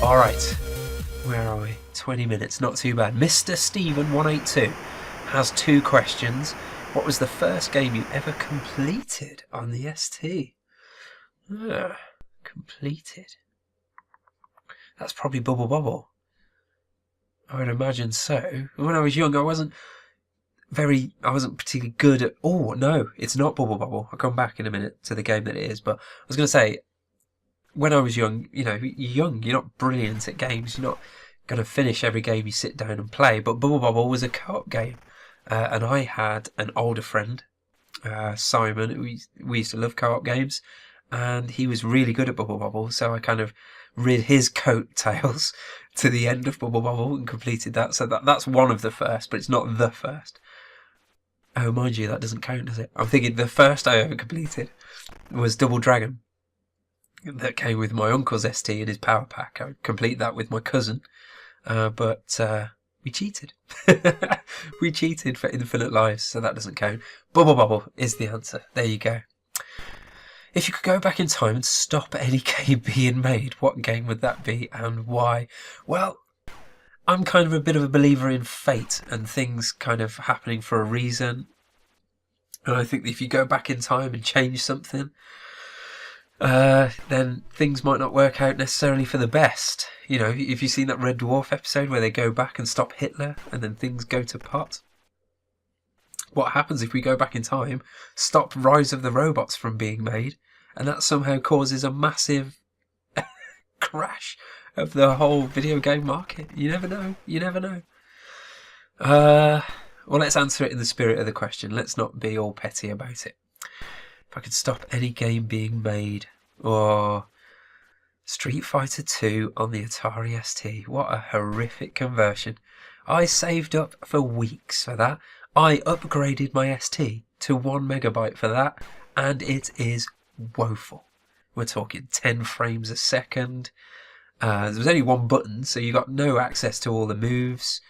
Alright, where are we? 20 minutes, not too bad. Mr. Stephen182 has 2 questions. What was the first game you ever completed on the ST? Completed. That's probably Bubble Bobble. I would imagine so. When I was young, I wasn't particularly good at... Oh, no, it's not Bubble Bobble. I'll come back in a minute to the game that it is. But I was going to say, when I was young, you know, you're young, you're not brilliant at games. You're not going to finish every game you sit down and play. But Bubble Bobble was a co-op game. And I had an older friend, Simon. We used to love co-op games. And he was really good at Bubble Bobble. So I kind of rid his coattails to the end of Bubble Bobble and completed that. So that's one of the first, but it's not the first. Oh, mind you, that doesn't count, does it? I'm thinking the first I ever completed was Double Dragon. That came with my uncle's ST and his power pack. I complete that with my cousin, but we cheated. We cheated for infinite lives, so that doesn't count. Bubble Bobble is the answer. There you go. If you could go back in time and stop any game being made, what game would that be and why? Well, I'm kind of a bit of a believer in fate and things kind of happening for a reason. And I think that if you go back in time and change something, then things might not work out necessarily for the best. You know, if you've seen that Red Dwarf episode where they go back and stop Hitler and then things go to pot, what happens if we go back in time, stop Rise of the Robots from being made, and that somehow causes a massive crash of the whole video game market? You never know. You never know. Well, let's answer it in the spirit of the question. Let's not be all petty about it. If I could stop any game being made, or Street Fighter 2 on the Atari ST. What a horrific conversion. I saved up for weeks for that. I upgraded my ST to 1 megabyte for that, and it is woeful. We're talking 10 frames a second. There was only one button, so you got no access to all the moves.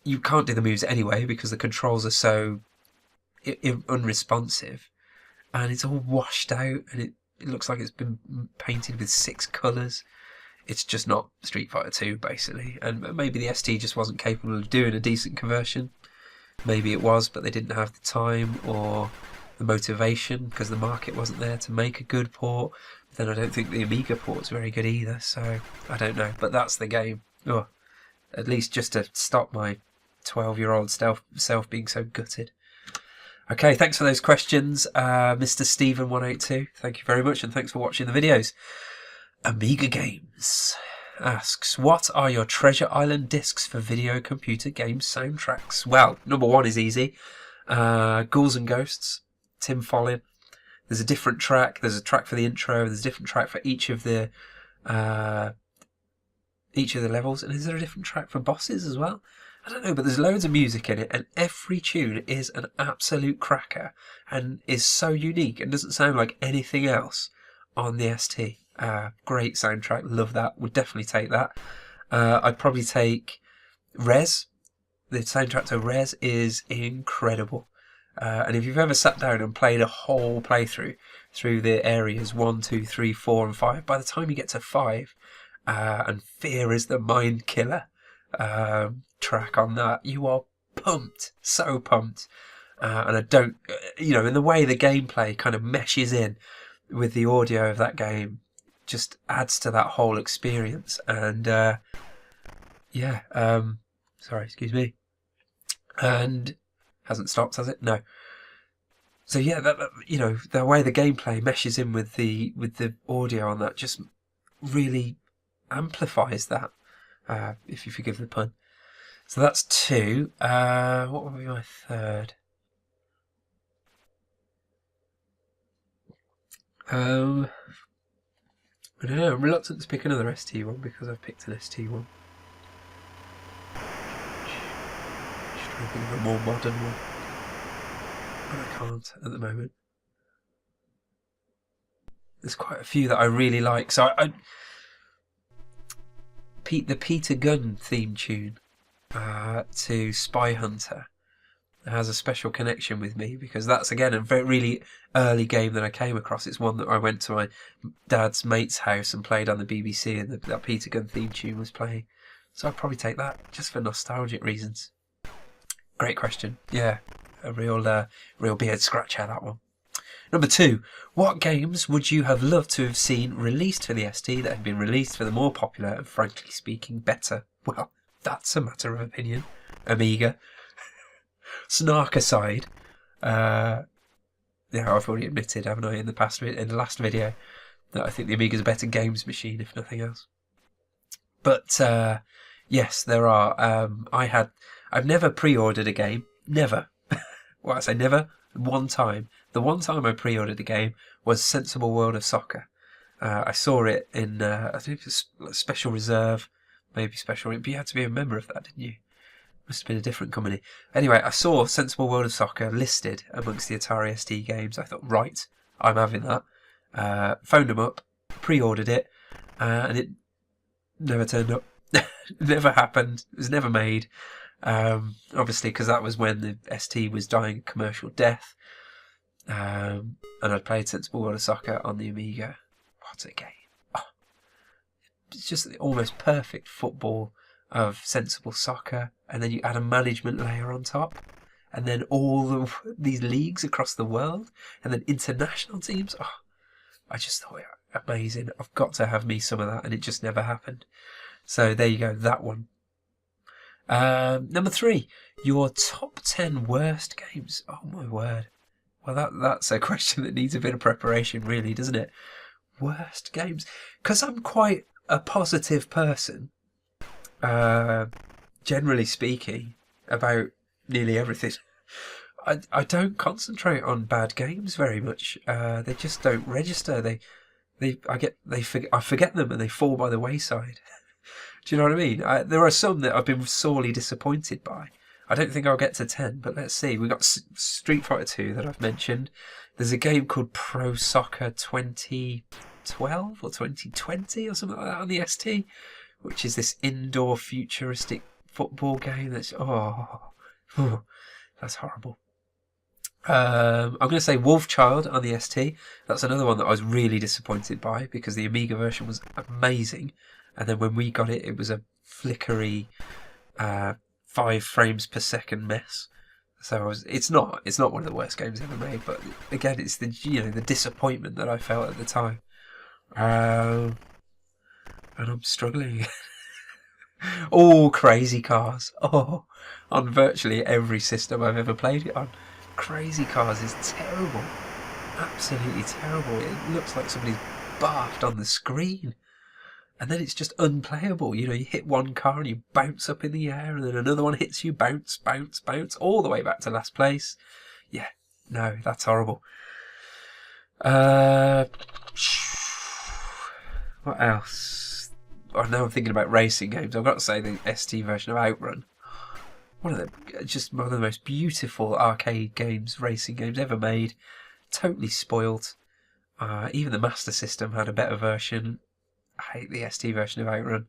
You can't do the moves anyway because the controls are so unresponsive. And it's all washed out, and it looks like it's been painted with 6 colours. It's just not Street Fighter 2, basically. And maybe the ST just wasn't capable of doing a decent conversion. Maybe it was, but they didn't have the time or the motivation because the market wasn't there to make a good port. But then I don't think the Amiga port's very good either, so I don't know. But that's the game. Oh, at least just to stop my 12-year-old self being so gutted. Okay, thanks for those questions, Mr. Stephen182. Thank you very much, and thanks for watching the videos. Amiga Games asks, what are your Treasure Island discs for video computer game soundtracks? Well, number 1 is easy. Ghouls and Ghosts, Tim Follin. There's a different track. There's a track for the intro. There's a different track for each of the levels. And is there a different track for bosses as well? I don't know, but there's loads of music in it, and every tune is an absolute cracker and is so unique and doesn't sound like anything else on the ST. Great soundtrack, love that, would definitely take that. I'd probably take Rez. The soundtrack to Rez is incredible. And if you've ever sat down and played a whole playthrough through the areas 1, 2, 3, 4 and 5, by the time you get to 5, and Fear is the Mind Killer track on that, you are pumped, so pumped. And I don't, you know, in the way the gameplay kind of meshes in with the audio of that game, just adds to that whole experience. And sorry, excuse me. And hasn't stopped, has it? No. So yeah, that, you know, the way the gameplay meshes in with the audio on that just really amplifies that, if you forgive the pun. So that's 2. What would be my third? I don't know. I'm reluctant to pick another ST one because I've picked an ST one. Just trying to think of a more modern one, but I can't at the moment. There's quite a few that I really like. So the Peter Gunn theme tune to Spy Hunter has a special connection with me because that's, again, a very really early game that I came across. It's one that I went to my dad's mate's house and played on the BBC, and that Peter Gunn theme tune was playing. So I'd probably take that just for nostalgic reasons. Great question. Yeah, a real beard scratcher, that one. Number 2, what games would you have loved to have seen released for the ST that have been released for the more popular and, frankly speaking, better? Well, that's a matter of opinion. Amiga. Snark aside, I've already admitted, haven't I, in the last video, that I think the Amiga's a better games machine, if nothing else. But yes, there are. I've never pre-ordered a game. Never. Well, I say never. One time. The one time I pre-ordered a game was Sensible World of Soccer. I saw it in, I think it was Special Reserve, maybe Special, but you had to be a member of that, didn't you? Must have been a different company. Anyway, I saw Sensible World of Soccer listed amongst the Atari ST games. I thought, right, I'm having that. Phoned them up, pre-ordered it, and it never turned up. Never happened. It was never made. Obviously, because that was when the ST was dying a commercial death. And I'd played Sensible World of Soccer on the Amiga. What a game. Oh, it's just the almost perfect football of sensible soccer, and then you add a management layer on top, and then all these leagues across the world, and then international teams. Oh, I just thought, amazing. I've got to have me some of that, and it just never happened. So there you go, that one. Number 3, your top 10 worst games. Oh my word. Well, that's a question that needs a bit of preparation, really, doesn't it? Worst games. Because I'm quite a positive person, generally speaking, about nearly everything. I don't concentrate on bad games very much. They just don't register. I forget them and they fall by the wayside. Do you know what I mean? There are some that I've been sorely disappointed by. I don't think I'll get to 10, but let's see. We've got Street Fighter 2 that I've mentioned. There's a game called Pro Soccer 2012 or 2020 or something like that on the ST, which is this indoor futuristic football game that's, that's horrible. I'm going to say Wolfchild on the ST. That's another one that I was really disappointed by because the Amiga version was amazing. And then when we got it, it was a flickery 5 frames per second mess. So it's not one of the worst games ever made, but again, it's the disappointment that I felt at the time. And I'm struggling. Oh, Crazy Cars. Oh, on virtually every system I've ever played it on. Crazy Cars is terrible. Absolutely terrible. It looks like somebody's barfed on the screen. And then it's just unplayable. You hit one car and you bounce up in the air, and then another one hits you, bounce, bounce, bounce, all the way back to last place. Yeah, no, that's horrible. What else? Oh, now I'm thinking about racing games. I've got to say the ST version of Outrun. One of the most beautiful arcade games, racing games ever made. Totally spoilt. Even the Master System had a better version. I hate the ST version of Outrun.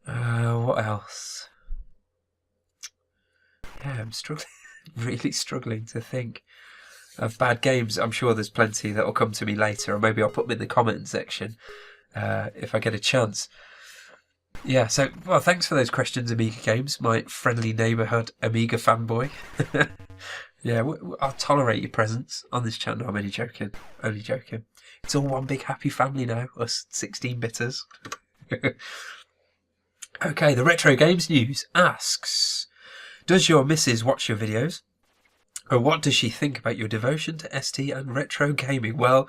What else? Yeah, I'm struggling, really struggling to think of bad games. I'm sure there's plenty that will come to me later, or maybe I'll put them in the comment section if I get a chance. Yeah, so, well, thanks for those questions, Amiga Games, my friendly neighbourhood Amiga fanboy. Yeah, I'll tolerate your presence on this channel. I'm only joking. It's all one big happy family now, us 16-bitters. Okay, the Retro Games News asks, does your missus watch your videos? Or what does she think about your devotion to ST and retro gaming? Well,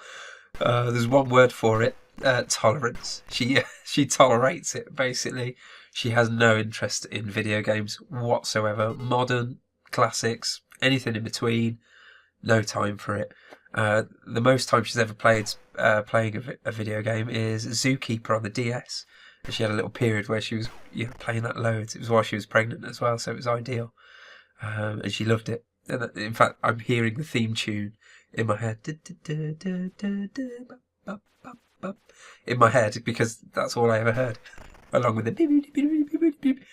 there's one word for it, tolerance. She tolerates it, basically. She has no interest in video games whatsoever. Modern, classics, anything in between, no time for it. The most time she's ever playing a video game is Zookeeper on the DS. And she had a little period where she was playing that loads. It was while she was pregnant as well, so it was ideal. And she loved it. And in fact, I'm hearing the theme tune in my head. In my head, because that's all I ever heard. Along with the beep, beep, beep, beep, beep, beep.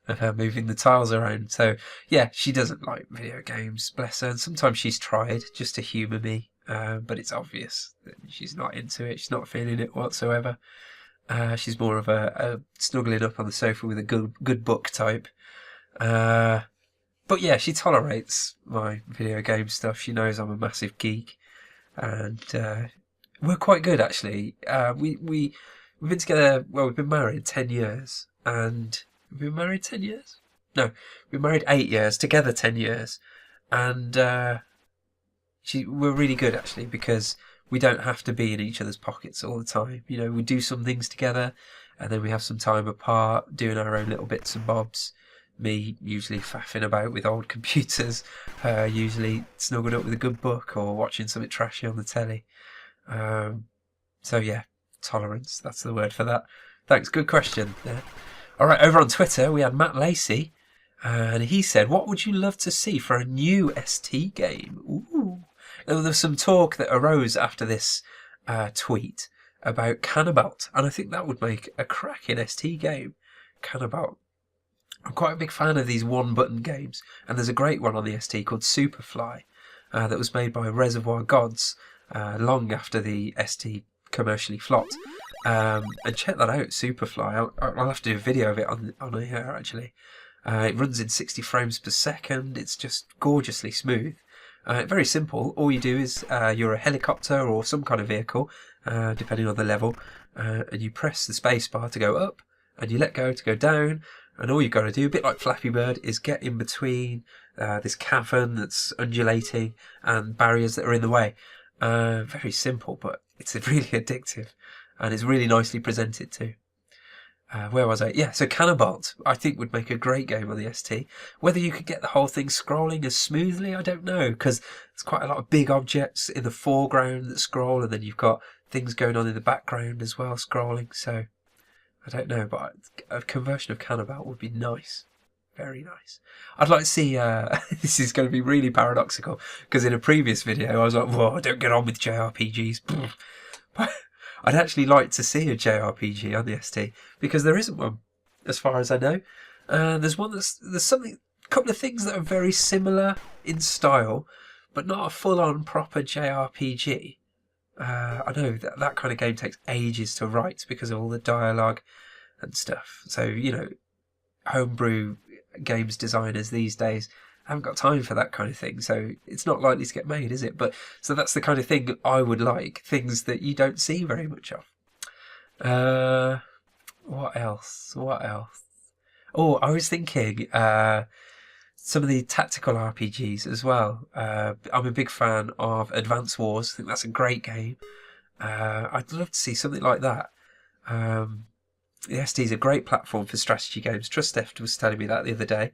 of her moving the tiles around. So yeah, she doesn't like video games, bless her. And sometimes she's tried just to humour me, but it's obvious that she's not into it. She's not feeling it whatsoever. She's more of a snuggling up on the sofa with a good book type. But yeah, she tolerates my video game stuff. She knows I'm a massive geek, and we're quite good actually. We've been together. Well, we've been married 10 years, and we've been married 10 years. No, we've been married 8 years, together 10 years, and we're really good actually because we don't have to be in each other's pockets all the time. You know, we do some things together, and then we have some time apart doing our own little bits and bobs. Me usually faffing about with old computers, her usually snuggled up with a good book or watching something trashy on the telly. So yeah, tolerance, that's the word for that. Thanks, good question there. Alright, over on Twitter we had Matt Lacey, and he said, what would you love to see for a new ST game? Ooh. There was some talk that arose after this tweet about Cannabalt, and I think that would make a cracking ST game. Cannabalt. I'm quite a big fan of these one-button games, and there's a great one on the ST called Superfly that was made by Reservoir Gods long after the ST commercially flopped. And check that out, Superfly. I'll have to do a video of it on here, actually. It runs in 60 frames per second. It's just gorgeously smooth. Very simple. All you do is you're a helicopter or some kind of vehicle, depending on the level, and you press the space bar to go up, and you let go to go down. And all you've got to do, a bit like Flappy Bird, is get in between this cavern that's undulating and barriers that are in the way. Very simple, but it's really addictive. And it's really nicely presented too. Where was I? Yeah, so Cannabalt, I think, would make a great game on the ST. Whether you could get the whole thing scrolling as smoothly, I don't know, because there's quite a lot of big objects in the foreground that scroll, and then you've got things going on in the background as well, scrolling, so I don't know, but a conversion of Cannabalt would be nice. Very nice. I'd like to see, this is going to be really paradoxical, because in a previous video I was like, whoa, I don't get on with JRPGs. But I'd actually like to see a JRPG on the ST, because there isn't one, as far as I know. There's a couple of things that are very similar in style, but not a full-on proper JRPG. I know that kind of game takes ages to write because of all the dialogue and stuff. So, you know, homebrew games designers these days haven't got time for that kind of thing. So it's not likely to get made, is it? But so that's the kind of thing I would like. Things that you don't see very much of. What else? Oh, I was thinking some of the tactical RPGs as well. I'm a big fan of Advance Wars. I think that's a great game. I'd love to see something like that. The ST is a great platform for strategy games. Trusteft was telling me that the other day.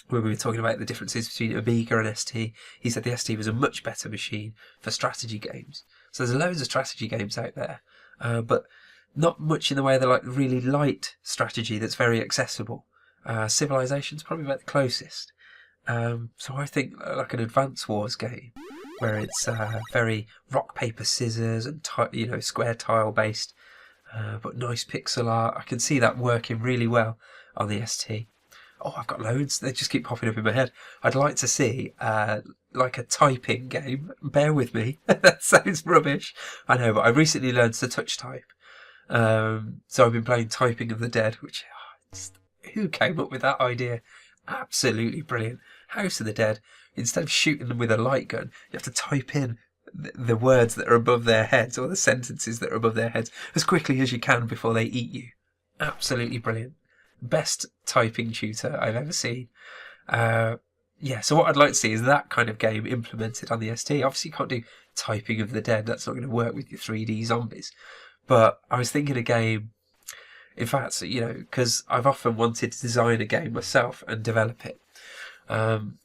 When we were talking about the differences between Amiga and ST, he said the ST was a much better machine for strategy games. So there's loads of strategy games out there, but not much in the way of like really light strategy that's very accessible. Civilization's probably about the closest. So I think like an Advance Wars game, where it's very rock paper scissors and square tile based, but nice pixel art. I can see that working really well on the ST. Oh, I've got loads. They just keep popping up in my head. I'd like to see like a typing game. Bear with me. That sounds rubbish. I know, but I recently learned to touch type. So I've been playing Typing of the Dead, which who came up with that idea? Absolutely brilliant. House of the Dead. Instead of shooting them with a light gun, you have to type in the words that are above their heads or the sentences that are above their heads as quickly as you can before they eat you. Absolutely brilliant. Best typing tutor I've ever seen. Yeah, so what I'd like to see is that kind of game implemented on the ST. Obviously you can't do Typing of the Dead. That's not going to work with your 3D zombies. But I was thinking a game, in fact, because I've often wanted to design a game myself and develop it.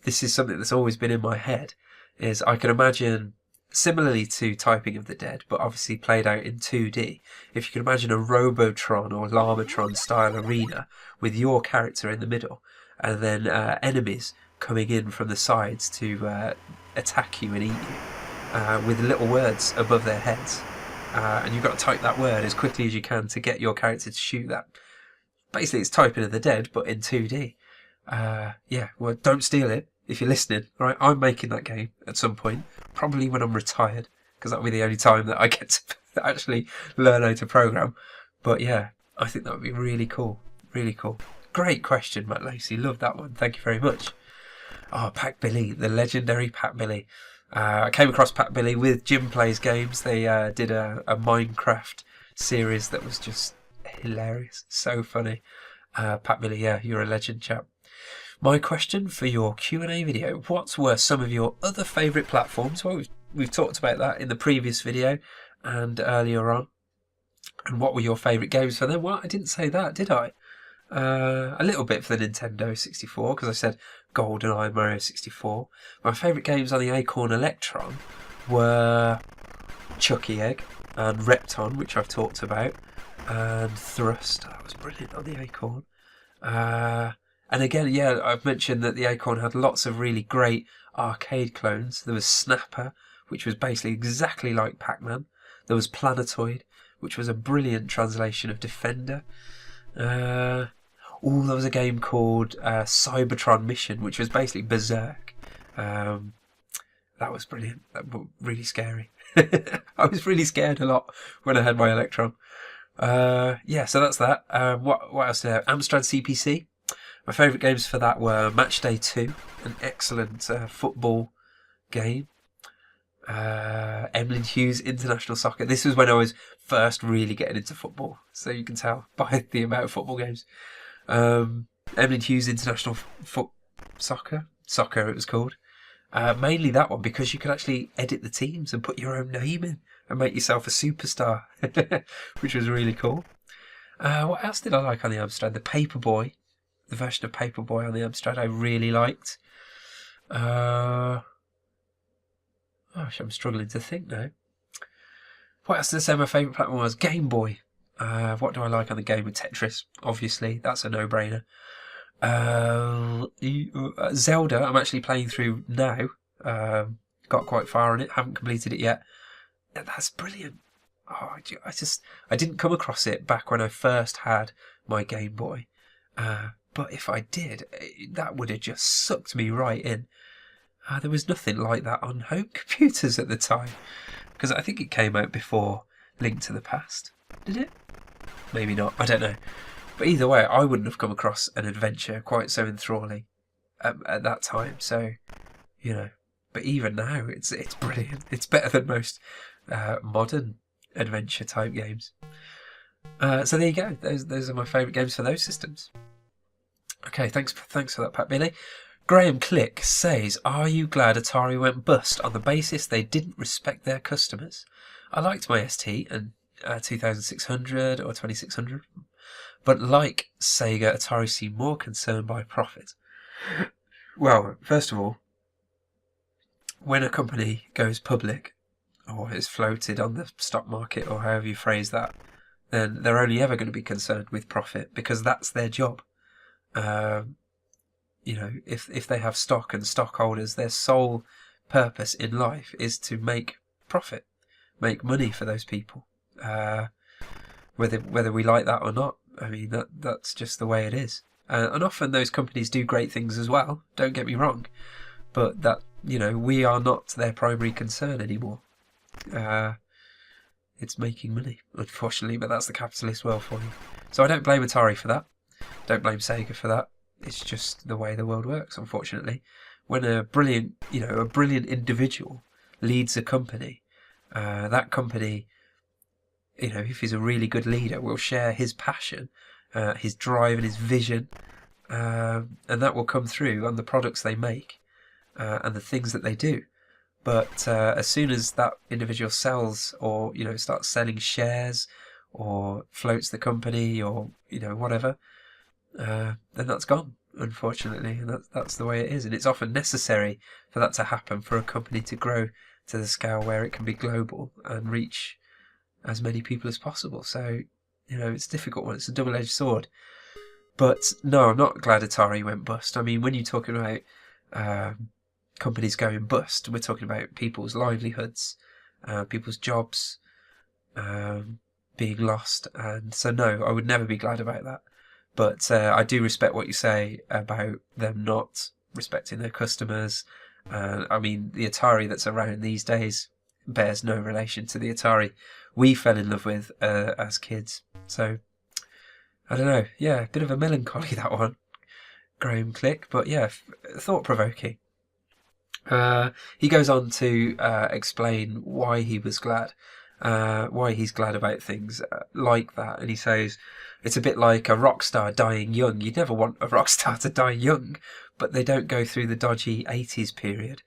This is something that's always been in my head, is I can imagine, similarly to Typing of the Dead, but obviously played out in 2D, if you can imagine a Robotron or Llamatron style arena with your character in the middle, and then enemies coming in from the sides to attack you and eat you, with little words above their heads. And you've got to type that word as quickly as you can to get your character to shoot that. basically it's Typing of the Dead, but in 2D. Yeah, well, don't steal it if you're listening. All right, I'm making that game at some point, probably when I'm retired, because that'll be the only time that I get to actually learn how to program. But yeah, I think that would be really cool. Really cool. Great question, Matt Lacey. Love that one. Thank you very much. Oh, Pack Billy, the legendary Pack Billy. I came across Pack Billy with Jim Plays Games. They did a Minecraft series that was just hilarious. So funny. Pack Billy, yeah, you're a legend, chap. My question for your Q&A video: what were some of your other favourite platforms? Well, we've talked about that in the previous video and earlier on. And what were your favourite games for them? Well, I didn't say that, did I? A little bit for the Nintendo 64, because I said GoldenEye, Mario 64. My favourite games on the Acorn Electron were Chucky Egg and Repton, which I've talked about, and Thrust. That was brilliant on the Acorn. And again, yeah, I've mentioned that the Acorn had lots of really great arcade clones. There was Snapper, which was basically exactly like Pac-Man. There was Planetoid, which was a brilliant translation of Defender. There was a game called Cybertron Mission, which was basically Berserk. That was brilliant. That was really scary. I was really scared a lot when I had my Electron. Yeah, so that's that. What else did I have? Amstrad CPC. My favourite games for that were Matchday 2, an excellent football game. Emlyn Hughes International Soccer. This was when I was first really getting into football, so you can tell by the amount of football games. Emlyn Hughes International Soccer it was called. Mainly that one, because you could actually edit the teams and put your own name in and make yourself a superstar, which was really cool. What else did I like on the Amstrad? The Paperboy, the version of Paperboy on the Amstrad I really liked. Gosh, I'm struggling to think now. What else did I say my favourite platform was? Game Boy. What do I like on the game? With Tetris, obviously. That's a no-brainer. Zelda, I'm actually playing through now. Got quite far on it. Haven't completed it yet. That's brilliant. Oh, I didn't come across it back when I first had my Game Boy. But if I did, that would have just sucked me right in. There was nothing like that on home computers at the time, because I think it came out before Link to the Past. Did it? Maybe not. I don't know. But either way, I wouldn't have come across an adventure quite so enthralling at that time. So, you know. But even now, it's brilliant. It's better than most modern adventure type games. So there you go. Those are my favourite games for those systems. Okay, thanks for that, Pat Billy. Graham Click says, are you glad Atari went bust on the basis they didn't respect their customers? I liked my ST and 2600 or 2600, but like Sega, Atari seemed more concerned by profit. Well, first of all, when a company goes public or is floated on the stock market, or however you phrase that, then they're only ever going to be concerned with profit, because that's their job. You know, if they have stock and stockholders, their sole purpose in life is to make profit, make money for those people. Whether we like that or not, I mean, that's just the way it is. And often those companies do great things as well, don't get me wrong, but that, you know, we are not their primary concern anymore. It's making money, unfortunately, but that's the capitalist world for you. So I don't blame Atari for that. Don't blame Sega for that. It's just the way the world works, unfortunately. When a brilliant individual leads a company, that company, you know, if he's a really good leader, will share his passion, his drive and his vision, and that will come through on the products they make and the things that they do. But as soon as that individual sells, or, you know, starts selling shares, or floats the company, or, you know, whatever, then that's gone, unfortunately, and that's the way it is. And it's often necessary for that to happen, for a company to grow to the scale where it can be global and reach as many people as possible. So, you know, it's a difficult one. It's a double-edged sword. But no, I'm not glad Atari went bust. I mean, when you're talking about companies going bust, we're talking about people's livelihoods, people's jobs being lost. And so no, I would never be glad about that. But I do respect what you say about them not respecting their customers. I mean, the Atari that's around these days bears no relation to the Atari we fell in love with as kids. So, I don't know. Yeah, a bit of a melancholy, that one. Graham Click, but yeah, thought-provoking. He goes on to explain why he was glad, why he's glad about things like that, and he says it's a bit like a rock star dying young. You'd never want a rock star to die young, but they don't go through the dodgy 80s period,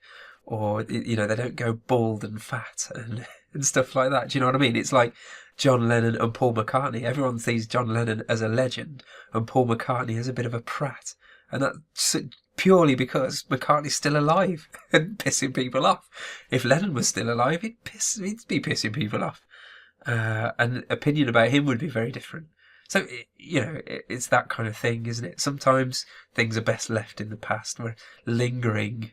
or they don't go bald and fat and stuff like that. Do you know what I mean? It's like John Lennon and Paul McCartney. Everyone sees John Lennon as a legend and Paul McCartney as a bit of a prat, and that's purely because McCartney's still alive and pissing people off. If Lennon was still alive, he'd be pissing people off. And opinion about him would be very different. So, it's that kind of thing, isn't it? Sometimes things are best left in the past, where lingering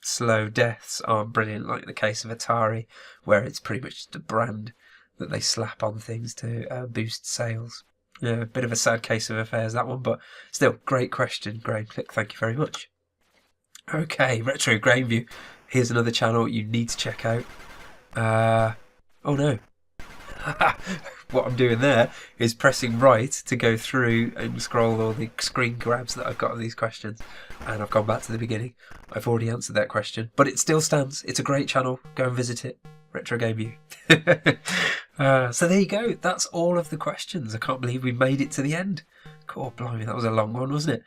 slow deaths aren't brilliant, like the case of Atari, where it's pretty much just a brand that they slap on things to boost sales. Yeah, a bit of a sad case of affairs, that one, but still, great question, Graham Click. Thank you very much. Okay, Retro Grainview. Here's another channel you need to check out. Oh no. What I'm doing there is pressing right to go through and scroll all the screen grabs that I've got of these questions. And I've gone back to the beginning. I've already answered that question, but it still stands. It's a great channel. Go and visit it. Retro Gameview. So there you go. That's all of the questions. I can't believe we made it to the end. God, blimey, that was a long one, wasn't it?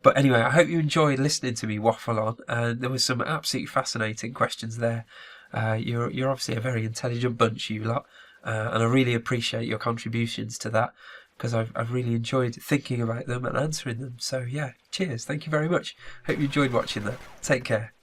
But anyway, I hope you enjoyed listening to me waffle on. And there was some absolutely fascinating questions there. You're obviously a very intelligent bunch, you lot. And I really appreciate your contributions to that, because I've really enjoyed thinking about them and answering them. So yeah, cheers. Thank you very much. Hope you enjoyed watching that. Take care.